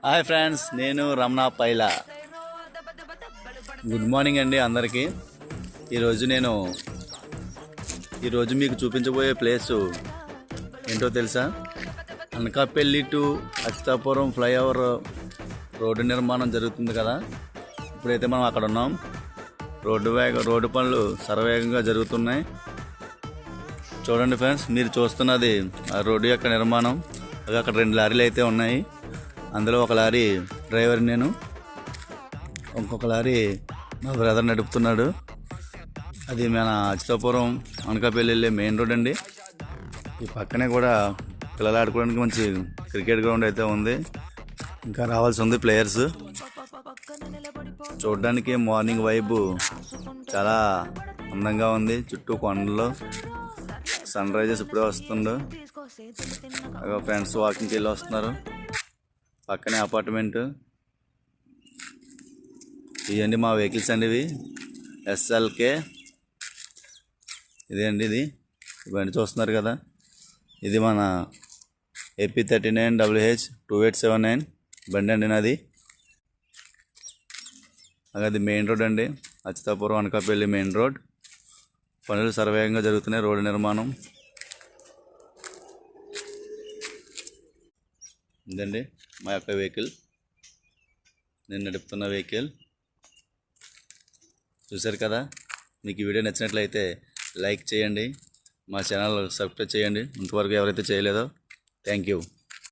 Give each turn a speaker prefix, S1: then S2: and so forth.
S1: Hi friends, నేను రమణ పైలా. Good morning అండి అందరికీ. ఈరోజు మీకు చూపించబోయే ప్లేసు ఏంటో తెలుసా? Anakapalli to Atchutapuram flyover road నిర్మాణం జరుగుతుంది కదా. ఇప్పుడైతే మనం అక్కడ ఉన్నాం. రోడ్డు పనులు శరవేగంగా జరుగుతున్నాయి. చూడండి ఫ్రెండ్స్, మీరు చూస్తున్నది ఆ రోడ్డు యొక్క నిర్మాణం. అక్కడ 2 లారీలు అయితే ఉన్నాయి. అందులో ఒక లారీ డ్రైవర్ నేను, ఇంకొక లారీ మా బ్రదర్ నడుపుతున్నాడు. అది మన అచ్యుతాపురం అనకాపల్లి వెళ్ళే మెయిన్ రోడ్ అండి. ఈ పక్కనే కూడా పిల్లలు ఆడుకోవడానికి మంచి క్రికెట్ గ్రౌండ్ అయితే ఉంది. ఇంకా రావాల్సి ఉంది ప్లేయర్స్. చూడడానికి మార్నింగ్ వైబు చాలా అందంగా ఉంది. చుట్టూ కొండలు, సన్ రైజెస్ ఇప్పుడే వస్తుండు. ఫ్రెండ్స్ వాకింగ్కి వెళ్ళి వస్తున్నారు. పక్కనే అపార్ట్మెంట్. ఇవన్నీ మా వెహికల్స్ అండి. ఇవి ఎస్ఎల్కే. ఇదే అండి, ఇది బండి చూస్తున్నారు కదా. ఇది మన AP39WH 2879 బండి అండి నాది. అది మెయిన్ రోడ్ అండి, అచ్యుతాపురం అనకాపల్లి మెయిన్ రోడ్. పనులు సర్వేగంగా జరుగుతున్నాయి. రోడ్డు నిర్మాణం ఇదండి మా యొక్క వెహికల్, నేను నడుపుతున్న వెహికల్. చూశారు కదా. మీకు ఈ వీడియో నచ్చినట్లయితే లైక్ చేయండి, మా ఛానల్ సబ్స్క్రైబ్ చేయండి ఇంతవరకు ఎవరైతే చేయలేదో. Thank you.